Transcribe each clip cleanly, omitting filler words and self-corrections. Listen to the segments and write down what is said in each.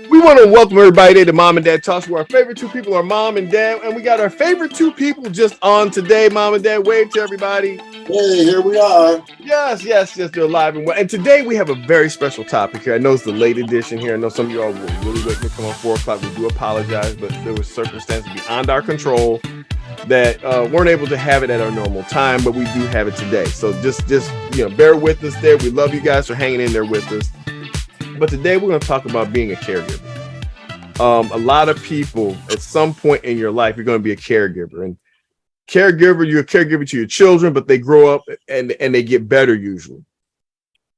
We want to welcome everybody today to Mom and Dad Talks, where our favorite two people are Mom and Dad, and we got our favorite two people just on today. Mom and Dad, wave to everybody. Hey, here we are. Yes, they're live and well. And today we have a very special topic here. I know it's the late edition here. I know some of you all were really waiting to come on 4 o'clock. We do apologize, but there was circumstances beyond our control that weren't able to have it at our normal time, but we do have it today. So just bear with us there. We love you guys for hanging in there with us. But today we're going to talk about being a caregiver. A lot of people at some point in your life, you're going to be a caregiver. And you're a caregiver to your children, but they grow up and they get better usually.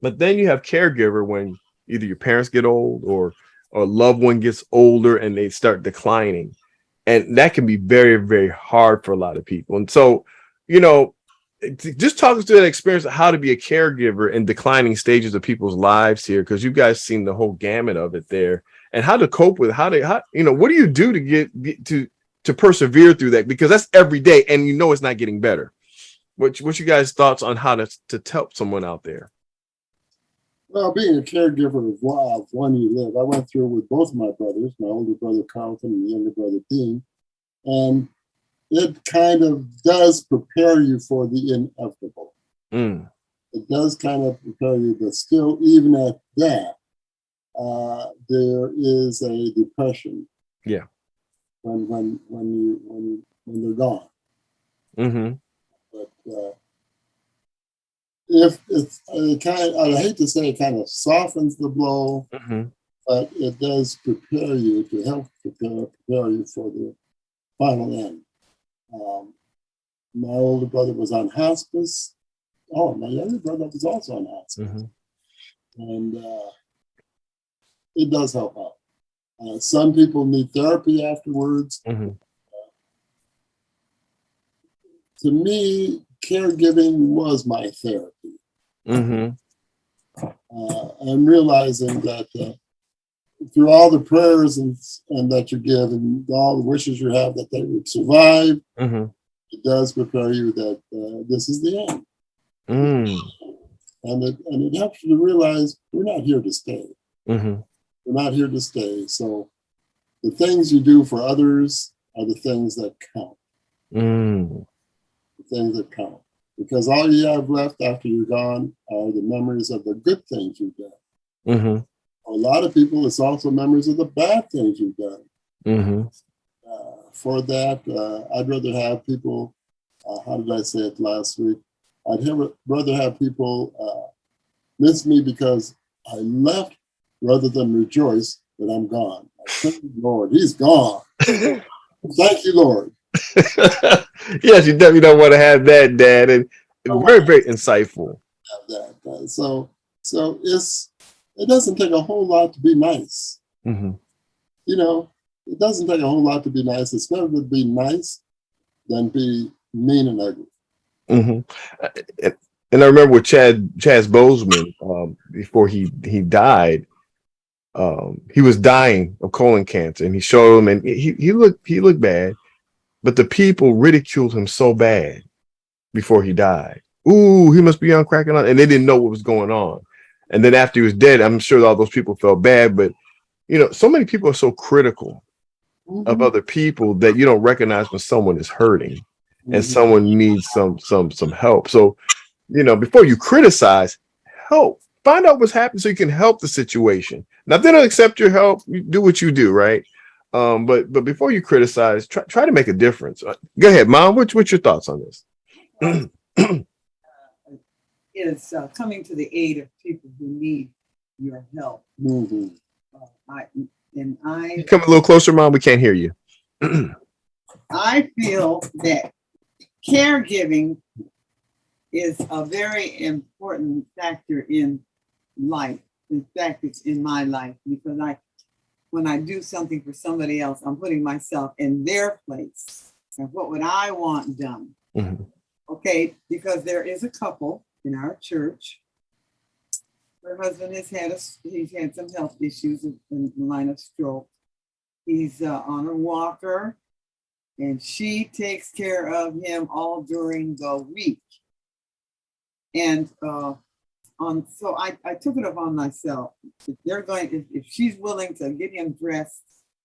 But then you have caregiver when either your parents get old or a loved one gets older and they start declining. And that can be very, very hard for a lot of people. And so, just talk us through that experience of how to be a caregiver in declining stages of people's lives here, because you guys seen the whole gamut of it there, and how to cope with how what do you do to get to persevere through that, because that's every day and it's not getting better. What's you guys' thoughts on how to help someone out there? Well, being a caregiver of one you live, I went through with both of my brothers, my older brother Carlton and younger brother Dean, and it kind of does prepare you for the inevitable. It does kind of prepare you, but still, even at that, there is a depression. Yeah. When they're gone. Mm-hmm. But if it's I hate to say it kind of softens the blow, but it does prepare you to help prepare you for the final end. My older brother was on hospice. Oh, my younger brother was also on hospice. And it does help out. Some people need therapy afterwards. To me, caregiving was my therapy. I'm realizing that through all the prayers and that you give and all the wishes you have that they would survive, it does prepare you that this is the end. And it helps you to realize we're not here to stay. We're not here to stay. So the things you do for others are the things that count. The things that count. Because all you have left after you're gone are the memories of the good things you've done. For a lot of people, it's also memories of the bad things you've done. For that, I'd rather have people, how did I say it last week? I'd rather have people miss me because I left rather than rejoice that I'm gone. Thank you, Lord, he's gone. Thank you, Lord. Yes, you definitely don't want to have that, Dad. And very, very insightful. That. So it doesn't take a whole lot to be nice. It doesn't take a whole lot to be nice. It's better to be nice than be mean and ugly. And I remember with Chaz Bozeman, before he died, he was dying of colon cancer, and he showed him, and he looked bad, but the people ridiculed him so bad before he died. Ooh, he must be on cracking on, and they didn't know what was going on. And then after he was dead, I'm sure all those people felt bad, but so many people are so critical of other people that you don't recognize when someone is hurting and someone needs some help. So, before you criticize, help. Find out what's happening so you can help the situation. Now, if they don't accept your help, you do what you do, right? But before you criticize, try to make a difference. Go ahead, Mom. What's your thoughts on this? Is coming to the aid of people who need your help. Come a little closer, Mom. We can't hear you. I feel that caregiving is a very important factor in life. In fact, it's in my life, because when I do something for somebody else, I'm putting myself in their place. And what would I want done? Okay, because there is a couple in our church. Her husband he's had some health issues in the line of stroke. He's on a walker, and she takes care of him all during the week. And So I took it upon myself. If she's willing to get him dressed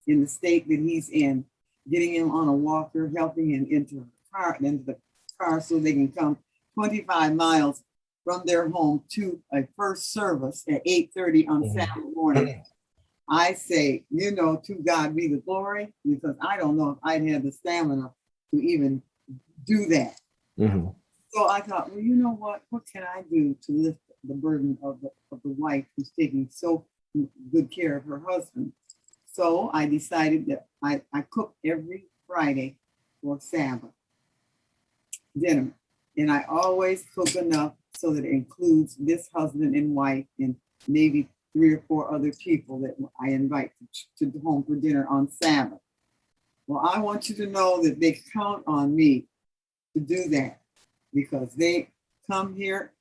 in the state that he's in, getting him on a walker, helping him into the car so they can come 25 miles from their home to a first service at 8:30 on Saturday morning. I say, to God be the glory, because I don't know if I'd have the stamina to even do that. Mm-hmm. So I thought, well, you know what? What can I do to lift the burden of the wife who's taking so good care of her husband? So I decided that I cook every Friday for Sabbath dinner. And I always cook enough so that it includes this husband and wife and maybe 3 or 4 other people that I invite to home for dinner on Sabbath. Well, I want you to know that they count on me to do that, because they come here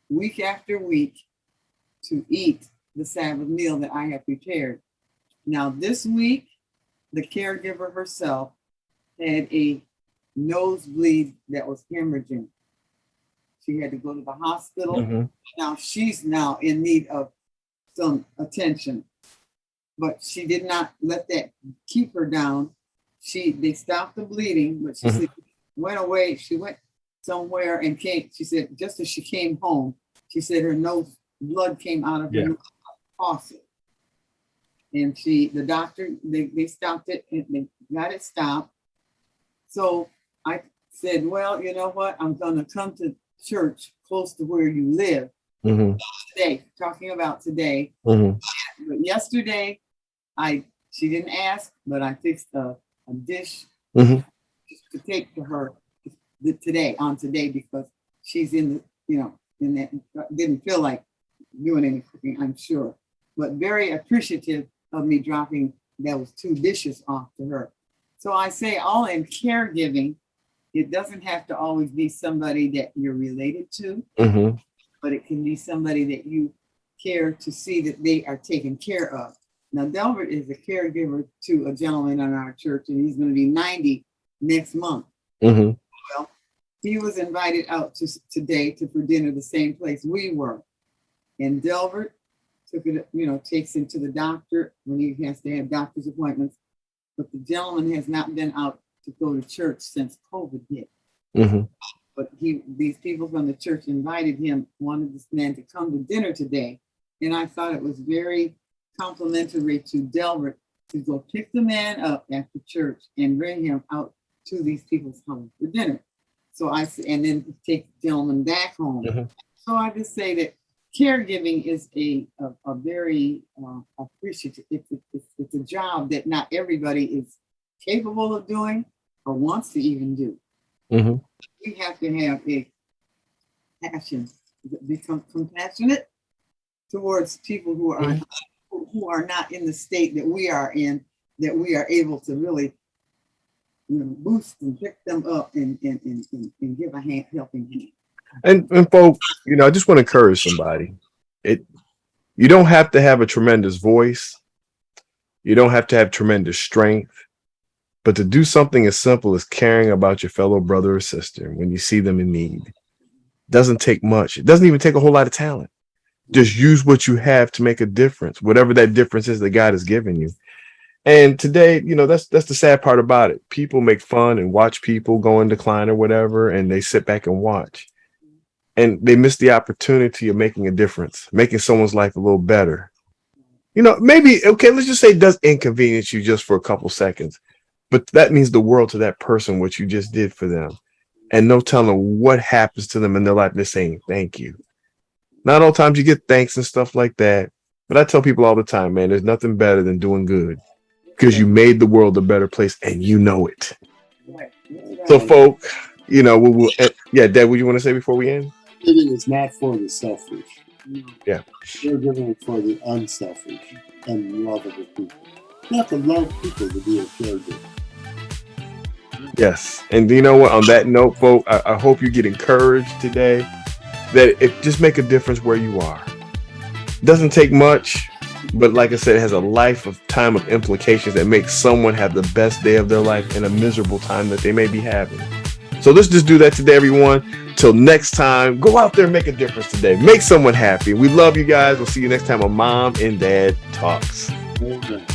week after week to eat the Sabbath meal that I have prepared. Now, this week, the caregiver herself had a nosebleed that was hemorrhaging. She had to go to the hospital. Mm-hmm. Now, she's now in need of some attention, but she did not let that keep her down. They stopped the bleeding, but she said, went away. She went somewhere and came. She said, just as she came home, she said her nose blood came out of her faucet. And the doctor, they stopped it and they got it stopped. So I said, well, you know what? I'm going to come to church close to where you live today, talking about today. But yesterday, she didn't ask, but I fixed a dish to take to her today, because she's in that, didn't feel like doing any cooking, I'm sure, but very appreciative of me dropping those 2 dishes off to her. So I say, all in caregiving, it doesn't have to always be somebody that you're related to, but it can be somebody that you care to see that they are taken care of. Now, Delbert is a caregiver to a gentleman in our church, and he's going to be 90 next month. Well, he was invited out today for dinner, the same place we were. And Delbert takes him to the doctor when he has to have doctor's appointments. But the gentleman has not been out to go to church since COVID hit. But these people from the church invited him, wanted this man to come to dinner today. And I thought it was very complimentary to Delbert to go pick the man up after church and bring him out to these people's home for dinner. And then take the gentleman back home. So I just say that caregiving is a very appreciative. It's a job that not everybody is capable of doing or wants to even do. We have to have a passion, become compassionate towards people who are not in the state that we are in, that we are able to really boost and pick them up and give a helping hand. And folks, I just want to encourage somebody. You don't have to have a tremendous voice. You don't have to have tremendous strength. But to do something as simple as caring about your fellow brother or sister when you see them in need doesn't take much. It doesn't even take a whole lot of talent. Just use what you have to make a difference, whatever that difference is that God has given you. And today, that's the sad part about it. People make fun and watch people go in decline or whatever, and they sit back and watch. And they miss the opportunity of making a difference, making someone's life a little better. Maybe, let's just say it does inconvenience you just for a couple seconds. But that means the world to that person, what you just did for them. And no telling what happens to them in their life. They're saying thank you. Not all times you get thanks and stuff like that. But I tell people all the time, man, there's nothing better than doing good, because you made the world a better place and you know it. So, folk, Dad, what do you want to say before we end? Giving is not for the selfish. Yeah. We're giving it for the unselfish and lovable people. You have to love people to be a caregiver. Yes. And you know what? On that note, folks, I hope you get encouraged today that it just make a difference where you are. It doesn't take much, but like I said, it has a lifetime of implications that make someone have the best day of their life in a miserable time that they may be having. So let's just do that today, everyone. Till next time, go out there and make a difference today. Make someone happy. We love you guys. We'll see you next time on Mom and Dad Talks. Amen.